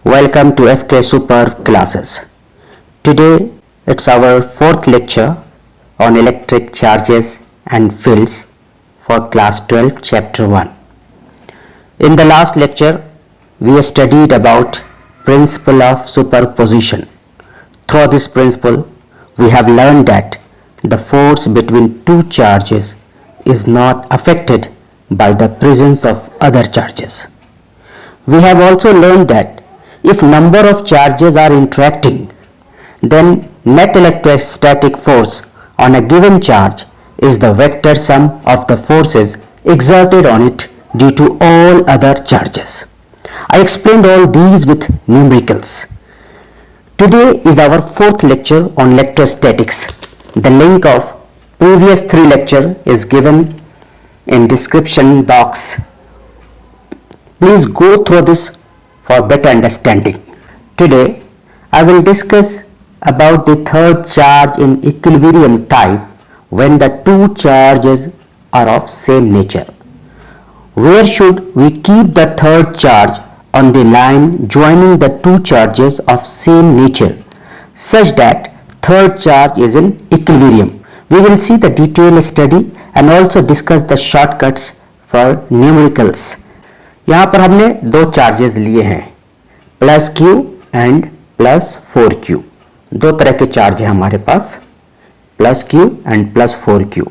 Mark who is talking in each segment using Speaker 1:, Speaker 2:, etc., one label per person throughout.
Speaker 1: Welcome to FK Super classes. Today it's our fourth lecture on electric charges and fields for class 12 chapter 1. In the last lecture we studied about principle of superposition. Through this principle we have learned that the force between two charges is not affected by the presence of other charges. We have also learned that if number of charges are interacting, then net electrostatic force on a given charge is the vector sum of the forces exerted on it due to all other charges. I explained all these with numericals. Today is our fourth lecture on electrostatics. The link of previous 3 lectures is given in description box. Please go through this for better understanding. Today I will discuss about the third charge in equilibrium type when the two charges are of same nature. Where should we keep the third charge on the line joining the two charges of same nature such that third charge is in equilibrium? We will see the detailed study and also discuss the shortcuts for numericals. यहाँ पर हमने दो charges लिए हैं, plus q and plus 4q. दो तरह के charge हैं हमारे पास, plus q and plus 4q.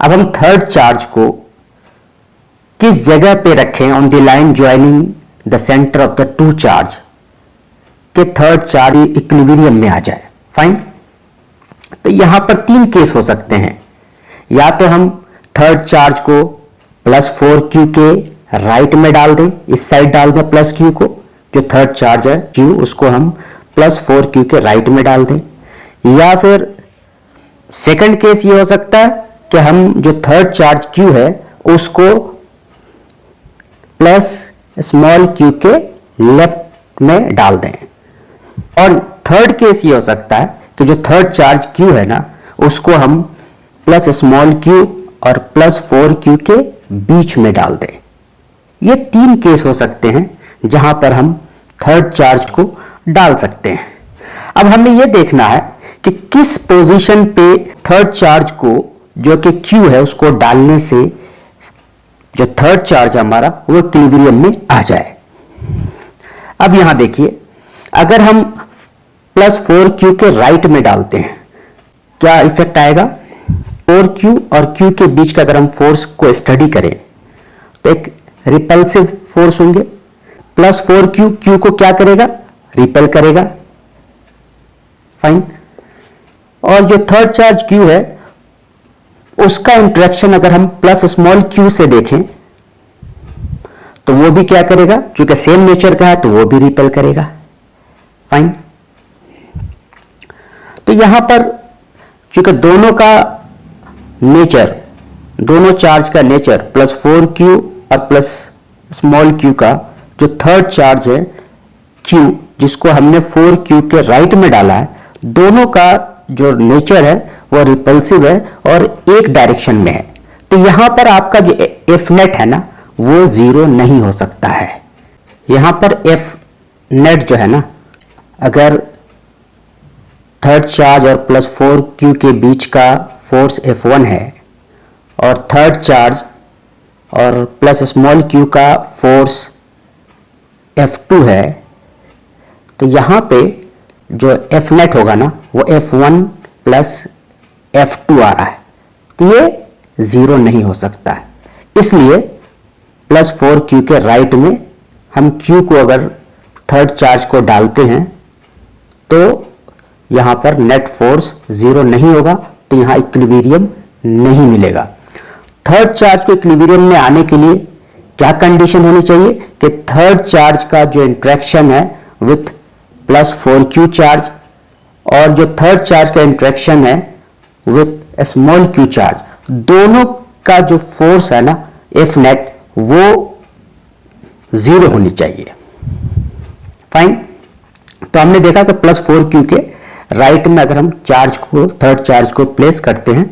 Speaker 1: अब हम थर्ड चार्ज को किस जगह पे रखें on the line joining the centre of the two charge के थर्ड चार्ज इक्विलिब्रियम में आ जाए. फाइन. तो यहां पर 3 केस हो सकते हैं. या तो हम थर्ड चार्ज को प्लस 4q के राइट में डाल दें, इस साइड डाल दें प्लस क्यू को, जो थर्ड चार्ज है क्यू उसको हम प्लस 4q के राइट में डाल दें. या फिर सेकंड केस ये हो सकता है कि हम जो थर्ड चार्ज क्यू है उसको प्लस स्मॉल क्यू के लेफ्ट में डाल दें. और थर्ड केस ये हो सकता है कि जो थर्ड चार्ज क्यू है ना उसको हम प्लस स्मॉल क्यू और प्लस 4q के बीच में डाल दें. ये 3 केस हो सकते हैं जहां पर हम थर्ड चार्ज को डाल सकते हैं. अब हमें यह देखना है कि किस पोजीशन पे थर्ड चार्ज को जो कि Q है उसको डालने से जो थर्ड चार्ज हमारा वो इक्विलिब्रियम में आ जाए. अब यहां देखिए, अगर हम प्लस 4q के राइट में डालते हैं क्या इफेक्ट आएगा? 4q और q के बीच का अगर हम फोर्स को स्टडी करें तो एक रिपल्सिव फोर्स होंगे. प्लस 4q q को क्या करेगा? रिपेल करेगा. फाइन. और जो थर्ड चार्ज q है उसका इंटरेक्शन अगर हम प्लस स्मॉल q से देखें तो वो भी क्या करेगा? चूंकि सेम नेचर का है तो वो भी रिपेल करेगा. फाइन. तो यहां पर चूंकि दोनों का नेचर, दोनों चार्ज का नेचर प्लस 4q और प्लस स्मॉल q का जो थर्ड चार्ज है q जिसको हमने 4q के राइट में डाला है, दोनों का जो नेचर है वो रिपल्सिव है और एक डायरेक्शन में है. तो यहां पर आपका जो एफ नेट है ना वो जीरो नहीं हो सकता है. यहां पर एफ नेट जो है ना, अगर थर्ड चार्ज और प्लस 4q के बीच का फोर्स F1 है और थर्ड चार्ज और प्लस स्मॉल q का फोर्स F2 है, तो यहां पे जो F नेट होगा ना वो F1 प्लस F2 आ रहा है. तो ये जीरो नहीं हो सकता है. इसलिए प्लस 4q के राइट में हम q को अगर थर्ड चार्ज को डालते हैं तो यहां पर नेट फोर्स जीरो नहीं होगा. तो यहां इक्विलिब्रियम नहीं मिलेगा. थर्ड चार्ज को इक्विलिब्रियम में आने के लिए क्या कंडीशन होनी चाहिए कि थर्ड चार्ज का जो इंटरेक्शन है विथ प्लस 4q चार्ज और जो थर्ड चार्ज का इंटरेक्शन है विथ स्मॉल q चार्ज, दोनों का जो फोर्स है ना एफ नेट वो जीरो होनी चाहिए. फाइन. तो हमने देखा कि प्लस 4q के राइट में अगर हम चार्ज को, थर्ड चार्ज को प्लेस करते हैं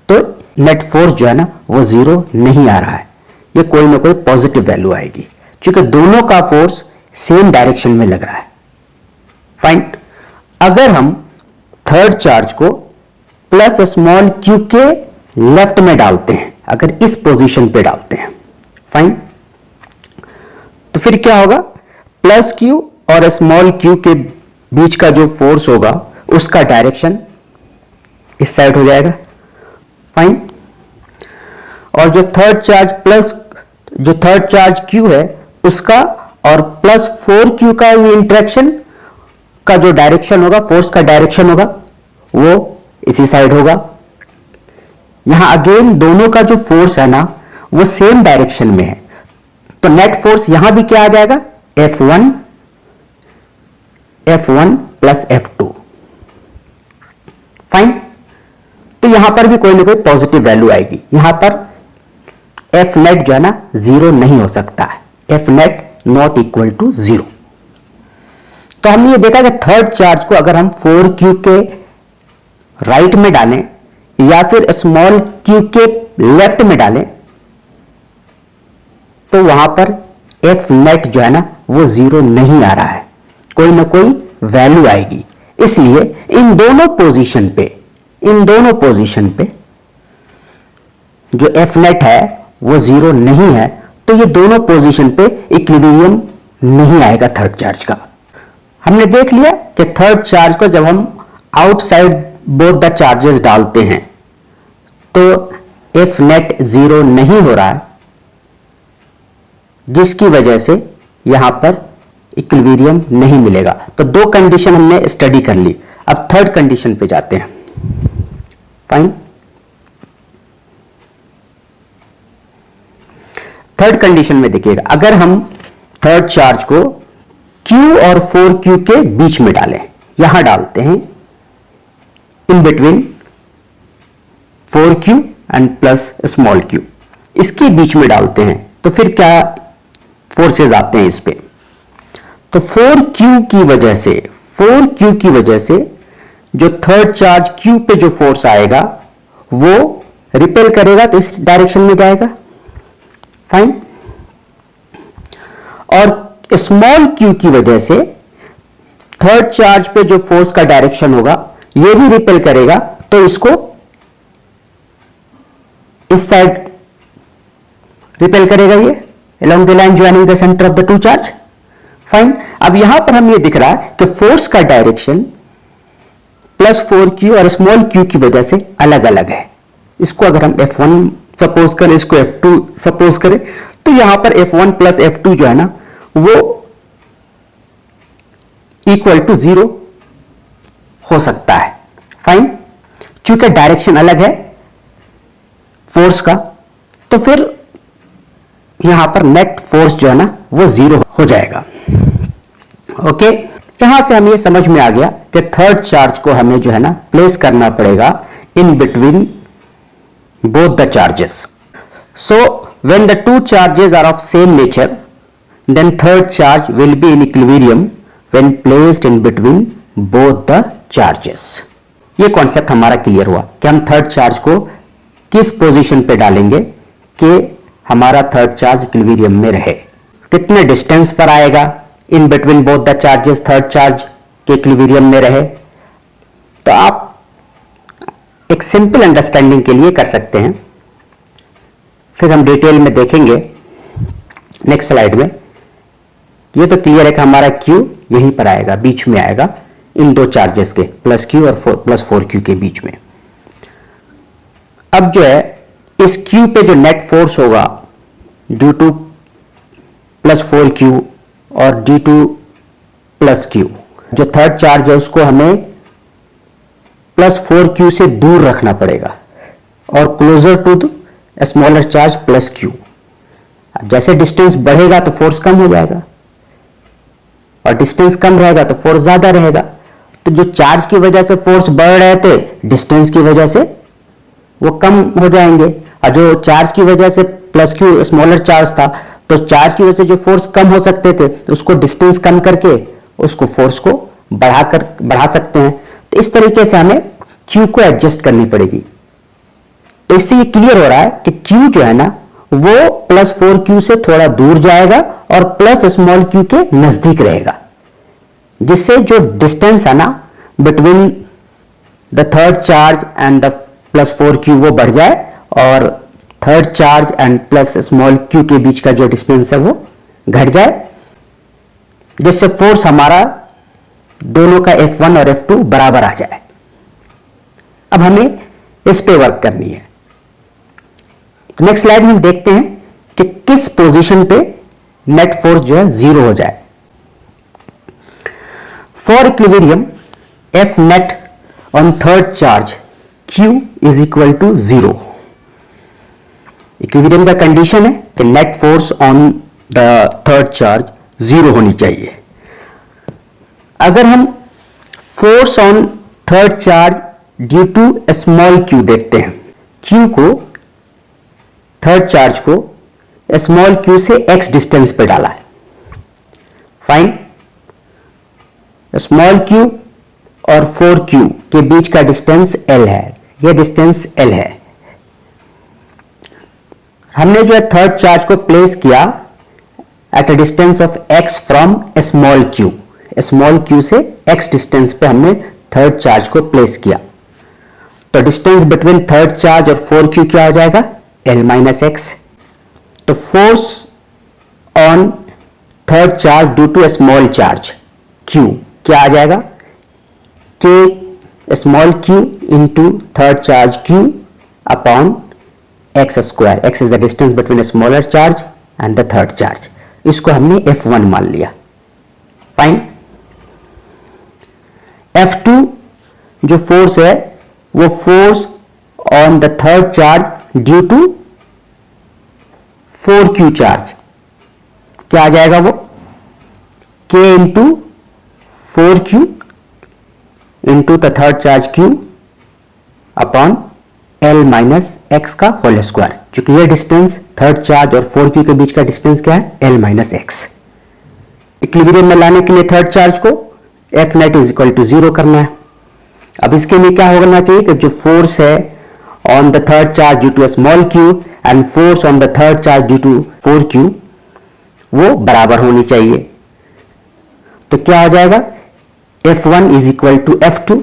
Speaker 1: तो नेट फोर्स जो है ना वो जीरो नहीं आ रहा है. ये कोई ना कोई पॉजिटिव वैल्यू आएगी. क्योंकि दोनों का फोर्स सेम डायरेक्शन में लग रहा है। फाइन। अगर हम थर्ड चार्ज को प्लस स्मॉल q के लेफ्ट में डालते हैं, अगर इस पोजीशन पे डालते हैं, फाइन, तो फिर क्या होगा, प्लस q और स्मॉल q के बीच का जो फोर्स होगा उसका डायरेक्शन इस साइड हो जाएगा। फाइन। और जो थर्ड चार्ज q है उसका और प्लस 4q का इंटरेक्शन का जो डायरेक्शन होगा, फोर्स का डायरेक्शन होगा, वो इसी साइड होगा। यहां अगेन दोनों का जो फोर्स है ना वो सेम डायरेक्शन में है, तो नेट फोर्स यहां भी क्या आ जाएगा, F1 प्लस F2। फाइन। तो यहां पर भी कोई ना कोई पॉजिटिव वैल्यू आएगी। यहां पर F नेट जो है ना 0 नहीं हो सकता है, F net not equal to 0। तो हमने ये देखा कि थर्ड चार्ज को अगर हम 4q के राइट में डालें या फिर स्मॉल q के लेफ्ट में डालें तो वहां पर F नेट जो है ना वो 0 नहीं आ रहा है, कोई ना कोई वैल्यू आएगी। इसलिए इन दोनों पोजीशन पे जो F नेट है वो 0 नहीं है, तो ये दोनों पोजीशन पे इक्विलिब्रियम नहीं आएगा थर्ड चार्ज का। हमने देख लिया कि थर्ड चार्ज को जब हम आउटसाइड बोथ द चार्जेस डालते हैं तो F नेट 0 नहीं हो रहा है, जिसकी वजह से यहां पर इक्विलिब्रियम नहीं मिलेगा। तो दो कंडीशन हमने स्टडी कर ली, अब थर्ड कंडीशन पे जाते हैं। फाइन। थर्ड कंडीशन में देखिएगा, अगर हम थर्ड चार्ज को Q और 4Q के बीच में डालें, यहां डालते हैं in between 4Q and plus small q, इसके बीच में डालते हैं, तो फिर क्या फोर्सेस आते हैं इस पे। तो 4Q की वजह से जो थर्ड चार्ज Q पे जो फोर्स आएगा वो रिपेल करेगा, तो इस डायरेक्शन में जाएगा। फाइन। और स्मॉल q की वजह से थर्ड चार्ज पे जो फोर्स का डायरेक्शन होगा ये भी रिपेल करेगा, तो इसको इस साइड रिपेल करेगा, ये along the line joining the center of the two charge। Fine. अब यहां पर हम ये दिख रहा है कि फोर्स का डायरेक्शन प्लस 4q और स्मॉल q की वजह से अलग अलग है। इसको अगर हम F1 सपोज करें, इसको F2 सपोज करें, तो यहां पर F1 प्लस F2 जो है ना वो इक्वल टू 0 हो सकता है। फाइन। चूंकि डायरेक्शन अलग है फोर्स का, तो फिर यहां पर नेट फोर्स जो है ना वो 0 हो जाएगा। ओके। यहां से हमें समझ में आ गया कि थर्ड चार्ज को हमें जो है ना प्लेस करना पड़ेगा in between both the charges. So when the two charges are of same nature then third charge will be in equilibrium when placed in between both the charges। ये concept हमारा clear हुआ कि हम third charge को किस position पे डालेंगे कि हमारा थर्ड चार्ज इक्विलिब्रियम में रहे, कितने डिस्टेंस पर आएगा इन between both the charges, third charge के इक्विलिब्रियम में रहे। तो आप एक सिंपल अंडरस्टैंडिंग के लिए कर सकते हैं, फिर हम डिटेल में देखेंगे नेक्स्ट स्लाइड में। ये तो क्लियर है कि हमारा Q यहीं पर आएगा, बीच में आएगा इन दो चार्जेस के, प्लस Q और प्लस 4Q के बीच में। अब जो है इस Q पे जो नेट फोर्स होगा ड्यू टू प्लस 4Q और ड्यू टू प्लस Q, जो थर्ड चार्ज है उसको हमें प्लस 4Q से दूर रखना पड़ेगा और closer to the smaller charge plus Q। जैसे डिस्टेंस बढ़ेगा तो फोर्स कम हो जाएगा और डिस्टेंस कम रहेगा तो फोर्स ज्यादा रहेगा। तो जो चार्ज की वजह से फोर्स बढ़ रहे थे, डिस्टेंस की वजह से वो कम हो जाएंगे, और जो चार्ज की वजह से प्लस Q स्मॉलर चार्ज था, तो चार्ज की वजह से जो फोर्स कम हो सकते थे तो उसको डिस्टेंस कम करके उसको फोर्स को बढ़ा सकते हैं। तो इस तरीके से हमें Q को एडजस्ट करनी पड़ेगी। तो इससे ये क्लियर हो रहा है कि Q जो है ना वो प्लस 4q से थोड़ा दूर जाएगा और प्लस स्मॉल q के नजदीक रहेगा, जिससे जो डिस्टेंस है ना between the third charge and the plus 4q वो बढ़ जाए और third charge and plus small q के बीच का जो डिस्टेंस है वो घट जाए, जिससे फोर्स हमारा दोनों का F1 और F2 बराबर आ जाए। अब हमें इस पे वर्क करनी है। नेक्स्ट स्लाइड में देखते हैं कि किस पोजीशन पे नेट फोर्स जो है जीरो हो जाए। For equilibrium F net on third charge Q is equal to 0। Equilibrium का कंडीशन है कि net force on the third charge 0 होनी चाहिए। अगर हम force on third charge due to small q देखते हैं, q को थर्ड चार्ज को स्मॉल q से x डिस्टेंस पे डाला है। फाइन, स्मॉल q और 4q के बीच का डिस्टेंस l है, यह डिस्टेंस l है। हमने जो है थर्ड चार्ज को प्लेस किया at a distance of x from small q, small q से x डिस्टेंस पे हमने थर्ड चार्ज को प्लेस किया, तो डिस्टेंस बिटवीन थर्ड चार्ज और 4q क्या हो जाएगा, l माइनस एक्स। तो force on third charge due to small charge q क्या आ जाएगा, k small q into third charge q upon X square. X is the distance between smaller charge and the third charge. इसको हमने F1 मान लिया। Fine, F2 जो force है वो force on the third charge due to 4q charge क्या आ जाएगा, वो k into 4q into the third charge q upon l minus X का होल स्क्वायर। चूंकि ये डिस्टेंस थर्ड चार्ज और 4q के बीच का डिस्टेंस क्या है, l माइनस एक्स। इक्विलिब्रियम में लाने के लिए थर्ड चार्ज को F net is equal to 0 करना है। अब इसके लिए क्या होना चाहिए कि जो फोर्स है on the third charge due to small q and force on the third charge due to 4q वो बराबर होनी चाहिए। तो क्या हो जाएगा, F1 is equal to F2।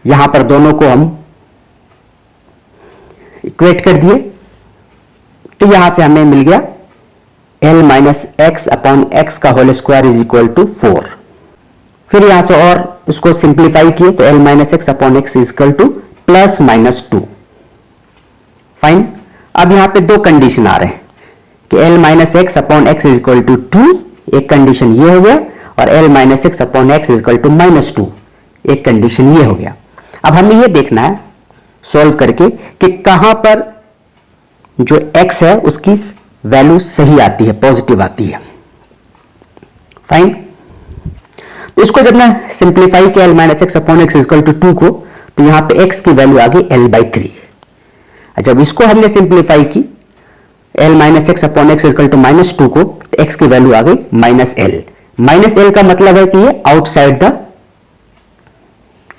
Speaker 1: यहां पर दोनों को हम इक्वेट कर दिए, तो यहां से हमें मिल गया l minus x upon x का whole square is equal to 4। फिर यहां से और इसको सिंप्लीफाई किए तो l minus x upon X is equal two plus minus 2। Fine, अब यहां पे दो कंडीशन आ रहे हैं कि l minus x upon X is equal to 2, एक कंडीशन ये हो गया, और l minus x upon X is equal to minus 2, एक कंडीशन ये हो गया। अब हमें ये देखना है सॉल्व करके कि कहां पर जो x है उसकी वैल्यू सही आती है, पॉजिटिव आती है। फाइन, तो इसको जब मैं सिंप्लीफाई किया l minus x upon x equal to 2 को, तो यहां पे x की वैल्यू आ गई l/3। जब इसको हमने सिंप्लीफाई की l minus x upon x equal to minus 2 को, तो x की वैल्यू आ गई माइनस l। माइनस l का मतलब है कि ये आउटसाइड द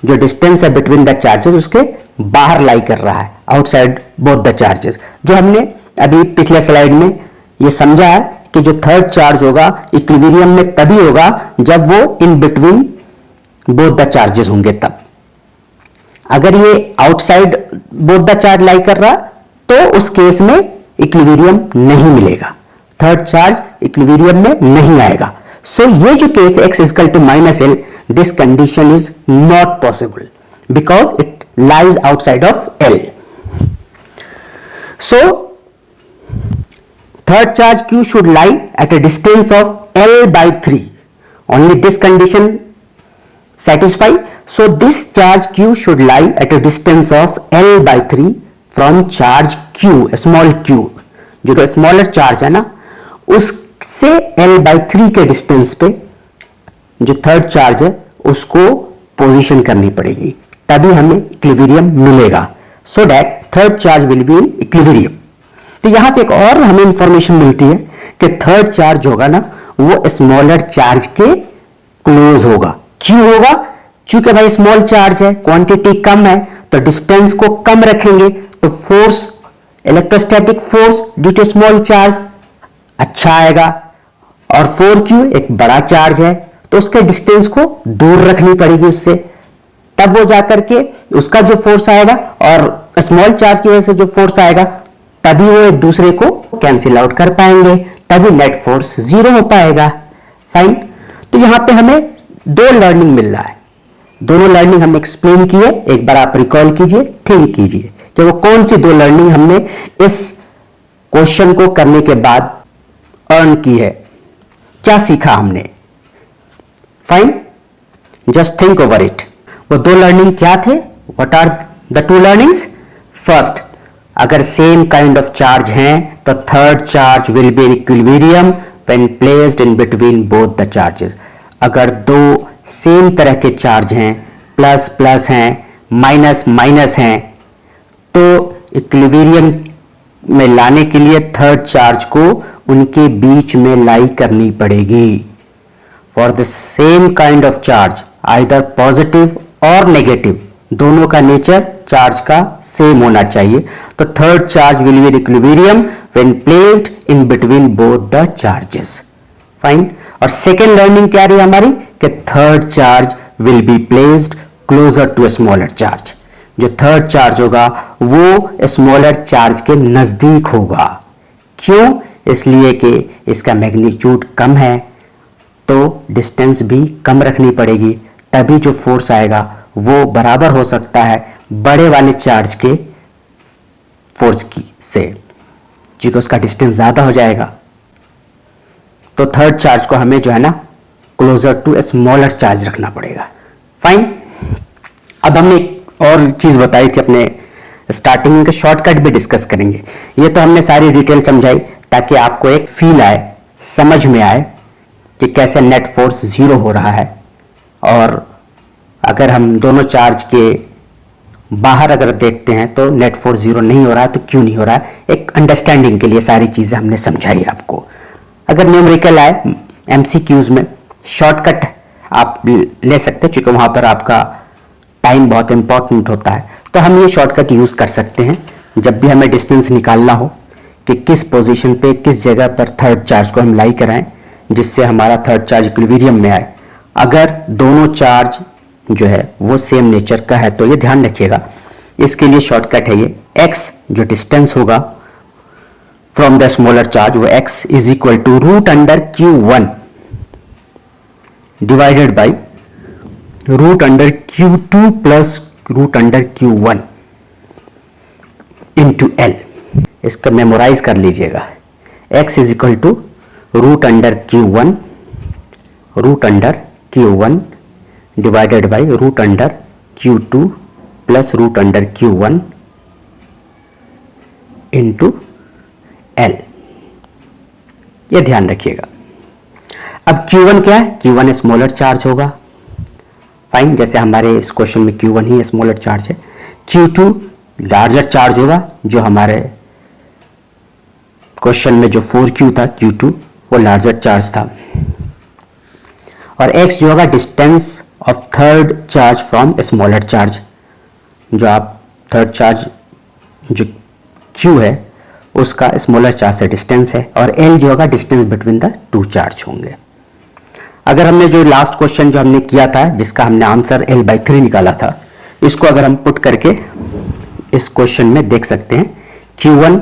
Speaker 1: जो डिस्टेंस है बिटवीन द चार्जेस उसके बाहर लाई कर रहा है, आउटसाइड बोथ द चार्जेस। जो हमने अभी पिछले स्लाइड में ये समझा है कि जो थर्ड चार्ज होगा इक्विलिब्रियम में तभी होगा जब वो इन बिटवीन बोथ द चार्जेस होंगे। तब अगर ये आउटसाइड बोथ द चार्ज लाई कर रहा तो उस केस में इक्विलिब्रियम नहीं मिलेगा, थर्ड चार्ज इक्विलिब्रियम में नहीं आएगा। सो ये जो case x is equal to minus l, this condition is not possible because it lies outside of L. So third charge q should lie at a distance of l/3. Only this condition satisfy. So this charge q should lie at a distance of l/3 from charge q, small q. जो smaller charge है ना उससे l/3 के distance पे जो third charge है उसको position करनी पड़ेगी, तभी हमें इक्विलिब्रियम मिलेगा। So that third charge will be in equilibrium. तो यहां से एक और हमें इंफॉर्मेशन मिलती है कि थर्ड चार्ज होगा ना वो स्मॉलर चार्ज के क्लोज होगा। क्यों होगा? चूंकि भाई स्मॉल चार्ज है, क्वांटिटी कम है, तो डिस्टेंस को कम रखेंगे तो force electrostatic force due to small charge अच्छा आएगा, और 4q एक बड़ा चार्ज है तो उसके डिस्टेंस को दूर रखनी पड़ेगी उससे, तब वो जाकर के उसका जो फोर्स आएगा और स्मॉल चार्ज की वजह से जो फोर्स आएगा तभी वो एक दूसरे को कैंसिल आउट कर पाएंगे, तभी नेट फोर्स जीरो हो पाएगा। फाइन। तो यहां पे हमें दो लर्निंग मिल रहा है, दोनों लर्निंग हमने एक्सप्लेन की है, एक बार आप रिकॉल कीजिए, थिंक कीजिए कि वो कौन सी दो लर्निंग हमने इस क्वेश्चन को करने के बाद अर्न की है, क्या सीखा हमने। Fine, just think over it. वो दो लर्निंग क्या थे? What are the two learnings? First, अगर सेम काइंड ऑफ चार्ज हैं तो third charge will be equilibrium when placed in between both the charges. अगर दो सेम तरह के चार्ज हैं, प्लस प्लस हैं, माइनस माइनस हैं, तो इक्विलिब्रियम में लाने के लिए थर्ड चार्ज को उनके बीच में लाई करनी पड़ेगी। For the same kind of charge either positive और नेगेटिव, दोनों का नेचर चार्ज का सेम होना चाहिए, तो third charge will be equilibrium when placed in between both the charges. Fine. और सेकेंड लर्निंग क्या रही हमारी कि third charge will be placed closer to smaller charge. जो थर्ड चार्ज होगा वो स्मॉलर चार्ज के नजदीक होगा। क्यों? इसलिए कि इसका मैग्नीट्यूड कम है तो डिस्टेंस भी कम रखनी पड़ेगी, तभी जो फोर्स आएगा वो बराबर हो सकता है बड़े वाले चार्ज के फोर्स की से, क्योंकि उसका डिस्टेंस ज्यादा हो जाएगा। तो थर्ड चार्ज को हमें जो है ना क्लोजर टू स्मॉलर चार्ज रखना पड़ेगा। फाइन। अब हमने एक और चीज बताई थी अपने स्टार्टिंग में, शॉर्टकट भी डिस्कस करेंगे। ये तो हमने सारी डिटेल समझाई ताकि आपको एक फील आए, समझ में आए कि कैसे नेट फोर्स जीरो हो रहा है, और अगर हम दोनों चार्ज के बाहर अगर देखते हैं तो नेट फोर्स जीरो नहीं हो रहा है तो क्यों नहीं हो रहा है, एक अंडरस्टैंडिंग के लिए सारी चीजें हमने समझाई आपको। अगर न्यूमेरिकल आए एमसीक्यूज में, शॉर्टकट आप ले सकते हैं, क्योंकि वहां पर आपका टाइम बहुत इंपॉर्टेंट होता है, तो हम ये शॉर्टकट यूज कर सकते हैं जब भी हमें डिस्टेंस निकालना हो कि किस पोजीशन पे किस जगह पर थर्ड चार्ज को हम लाई कराएं जिससे हमारा थर्ड चार्ज इक्विलिब्रियम में आए। अगर दोनों चार्ज जो है वो सेम नेचर का है तो ये ध्यान रखिएगा। इसके लिए शॉर्टकट है ये, x जो डिस्टेंस होगा फ्रॉम द स्मॉलर चार्ज, वो x is equal to root under q1 divided by root under q2 plus root under q1 into l। इसका मेमोराइज कर लीजिएगा। x is equal to root under q1 divided by root under q2 plus root under q1 into l। ये ध्यान रखिएगा। अब q1 क्या है? q1 smaller charge होगा। फाइन, जैसे हमारे इस क्वेश्चन में q1 ही स्मॉलर चार्ज है। q2 लार्जर चार्ज होगा, जो हमारे क्वेश्चन में जो 4q था, q2 वो लार्जर चार्ज था। और x जो होगा distance of third charge from smaller charge, जो आप थर्ड चार्ज जो q है उसका स्मॉलर चार्ज से डिस्टेंस है, और l जो होगा distance between the two charge होंगे। अगर हमने जो लास्ट क्वेश्चन जो हमने किया था जिसका हमने आंसर l/3 निकाला था, इसको अगर हम पुट करके इस क्वेश्चन में देख सकते हैं, q1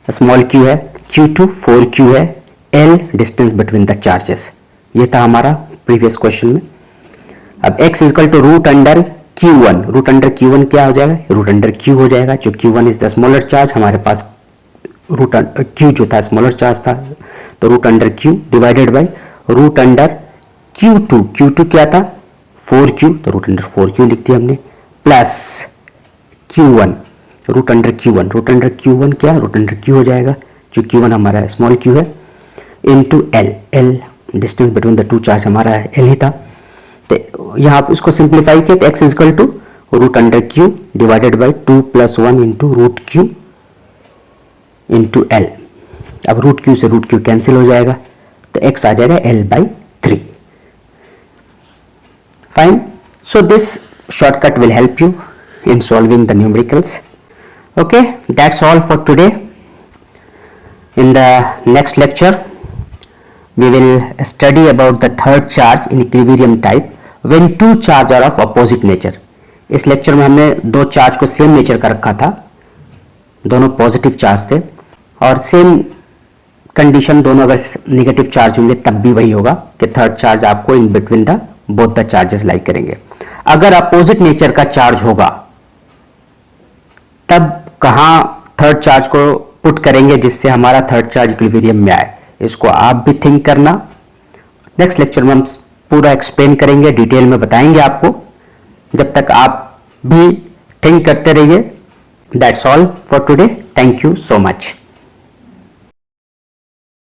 Speaker 1: स्मॉल q है, q2 4q है, l distance between the charges. ये था हमारा प्रीवियस क्वेश्चन में। अब x equal to root under q1, root under q1 क्या हो जाएगा? रूट अंडर q हो जाएगा, जो q1 is the smaller charge, हमारे पास रूट q जो था स्मॉलर चार्ज था, तो root under q divided by root under q2 क्या था? 4q, तो रूट अंडर 4q लिख दिया हमने, plus q1 root under q1 क्या? रूट अंडर q हो जाएगा, जो q1 हमारा स्मॉल q है, into l distance between the two charge हमारा l ही था। तो यहाँ आप इसको सिंप्लीफाई किया तो x equal to root under q divided by 2 + 1 into root q into l। अब रूट q से रूट q कैंसिल हो जाएगा, तो x आ जाएगा l/3। Fine. So this shortcut will help you in solving the numericals. Okay, that's all for today. In the next lecture we will study about the third charge in equilibrium type when two charge are of opposite nature. इस lecture में हमने दो charge को same nature का रखा था, दोनों positive charge थे, और सेम कंडीशन दोनों अगर नेगेटिव चार्ज होंगे तब भी वही होगा कि थर्ड चार्ज आपको in between the both the charges lie करेंगे. अगर अपोजिट नेचर का चार्ज होगा तब कहां थर्ड चार्ज को पुट करेंगे जिससे हमारा थर्ड चार्ज इक्विलिब्रियम में आए, इसको आप भी थिंक करना. नेक्स्ट लेक्चर में हम पूरा एक्सप्लेन करेंगे, डिटेल में बताएंगे आपको. जब तक आप भी थिंक करते रहिए. That's all for today. Thank you so much.